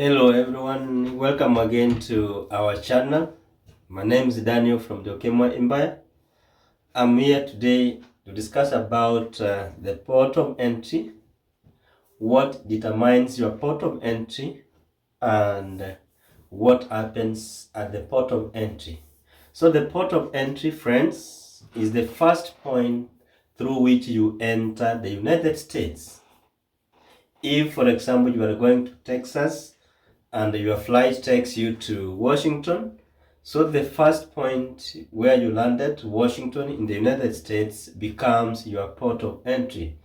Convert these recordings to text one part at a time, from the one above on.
Hello everyone, welcome again to our channel. My name is Daniel from the Okemwa Empire. I'm here today to discuss about the port of entry, what determines your port of entry, and what happens at the port of entry. So the port of entry, friends, is the first point through which you enter the United States. If, for example, you are going to Texas, and your flight takes you to Washington. So the first point where you landed, Washington in the United States, becomes your port of entry.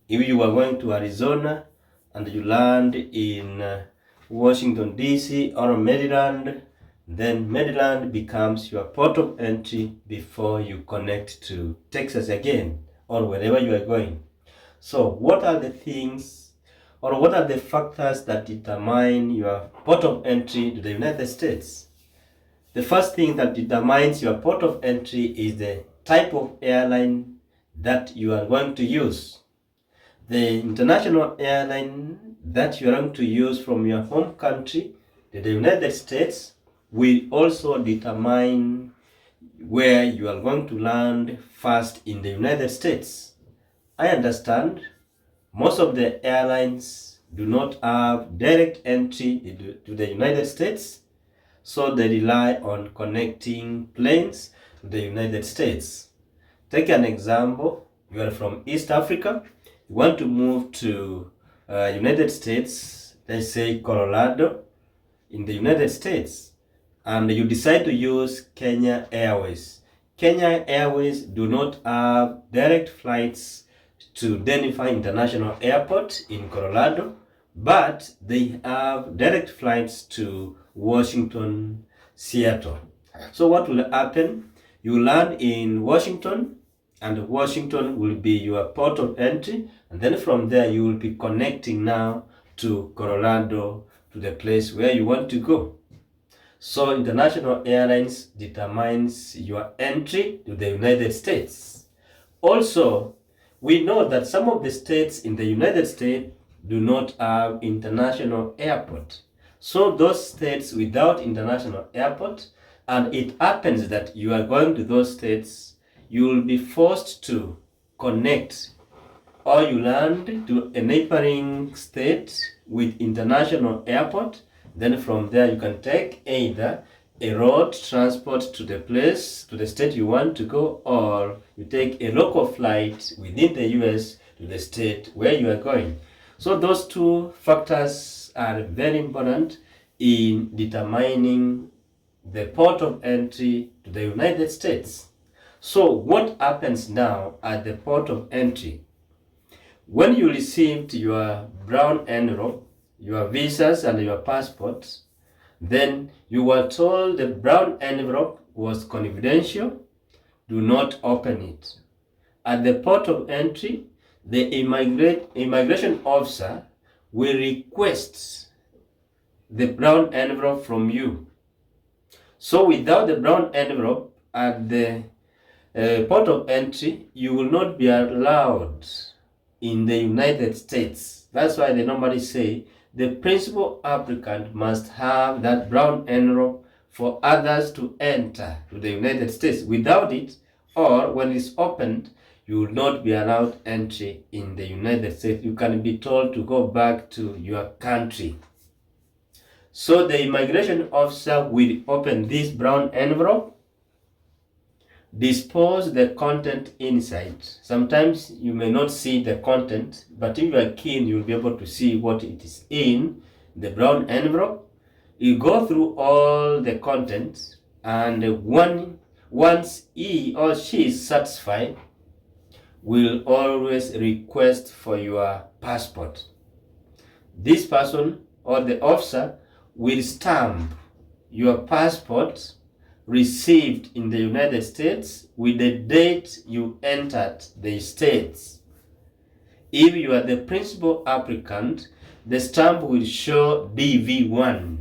If you are going to Arizona and you land in Washington DC or Maryland, then Maryland becomes your port of entry before you connect to Texas again or wherever you are going. So what are the things or what are the factors that determine your port of entry to the United States? The first thing that determines your port of entry is the type of airline that you are going to use. The international airline that you are going to use from your home country to the United States will also determine where you are going to land first in the United States. I understand most of the airlines do not have direct entry to the United States, so they rely on connecting planes to the United States. Take an example, you are from East Africa, you want to move to United States, let's say Colorado in the United States, and you decide to use Kenya Airways. Kenya Airways do not have direct flights to Denver International Airport in Colorado, but they have direct flights to Washington, Seattle. So what will happen? You land in Washington, and Washington will be your port of entry, and then from there you will be connecting now to Colorado, to the place where you want to go. So international airlines determines your entry to the United States. Also, we know that some of the states in the United States do not have international airport. So those states without international airport, and it happens that you are going to those states, you will be forced to connect or you land to a neighboring state with international airport. Then from there you can take either a road transport to the place, to the state you want to go, or you take a local flight within the US to the state where you are going. So those two factors are very important in determining the port of entry to the United States. So what happens now at the port of entry? When you received your brown envelope, your visas and your passports, then you were told the brown envelope was confidential, do not open it. At the port of entry, the immigration officer will request the brown envelope from you. So without the brown envelope at the port of entry, you will not be allowed in the United States. That's why they normally say the principal applicant must have that brown envelope for others to enter to the United States. Without it, or when it's opened, you will not be allowed entry in the United States. You can be told to go back to your country. So the immigration officer will open this brown envelope, dispose the content inside. Sometimes you may not see the content, but if you are keen, you'll be able to see what it is in the brown envelope. You go through all the content, and once he or she is satisfied, will always request for your passport. This person or the officer will stamp your passport received in the United States with the date you entered the States. If you are the principal applicant, the stamp will show DV1.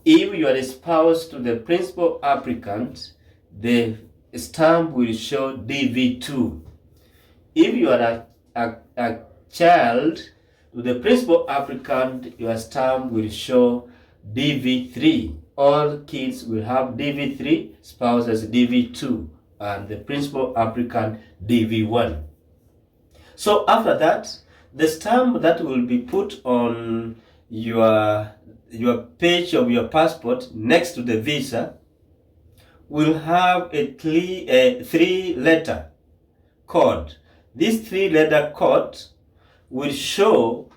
If you are a spouse to the principal applicant, the stamp will show DV2. If you are a child to the principal applicant, your stamp will show DV3. All kids will have DV3, spouses DV2, and the principal applicant DV1. So after that, the stamp that will be put on your page of your passport next to the visa will have a 3-letter code. This 3-letter code will show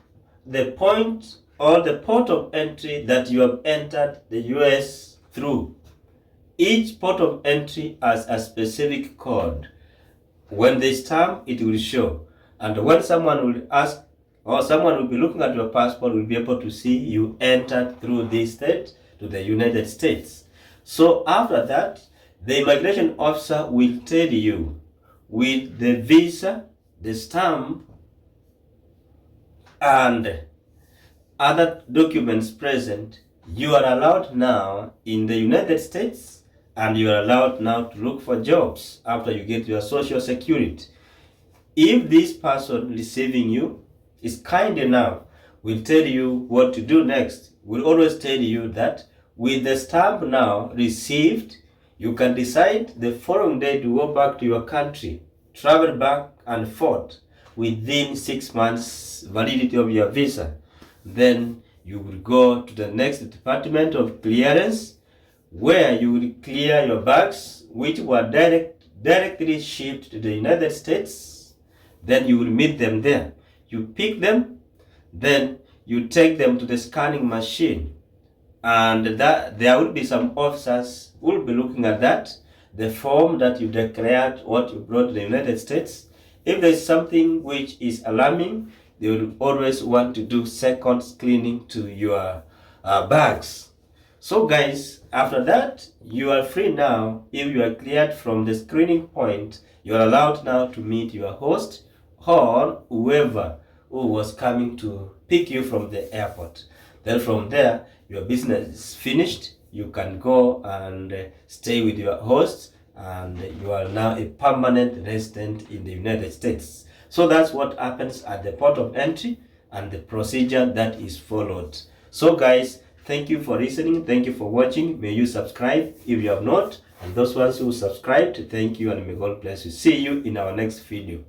the point or the port of entry that you have entered the US through. Each port of entry has a specific code. When they stamp, it will show. And when someone will ask, or someone will be looking at your passport, will be able to see you entered through this state to the United States. So after that, the immigration officer will tell you with the visa, the stamp, and other documents present, you are allowed now in the United States, and you are allowed now to look for jobs after you get your social security. If this person receiving you is kind enough, will tell you what to do next. Will always tell you that with the stamp now received, you can decide the following day to go back to your country, travel back and forth within 6 months validity of your visa. Then you will go to the next department of clearance, where you will clear your bags which were directly shipped to the United States. Then you will meet them there. You pick them, then you take them to the scanning machine, and that there will be some officers who will be looking at that, the form that you declared what you brought to the United States. If there is something which is alarming, they will always want to do second screening to your bags. So guys, after that, you are free now. If you are cleared from the screening point, you are allowed now to meet your host or whoever who was coming to pick you from the airport. Then from there, your business is finished. You can go and stay with your host, and you are now a permanent resident in the United States. So that's what happens at the port of entry and the procedure that is followed. So guys, thank you for listening. Thank you for watching. May you subscribe if you have not. And those ones who subscribed, thank you, and may God bless you. See you in our next video.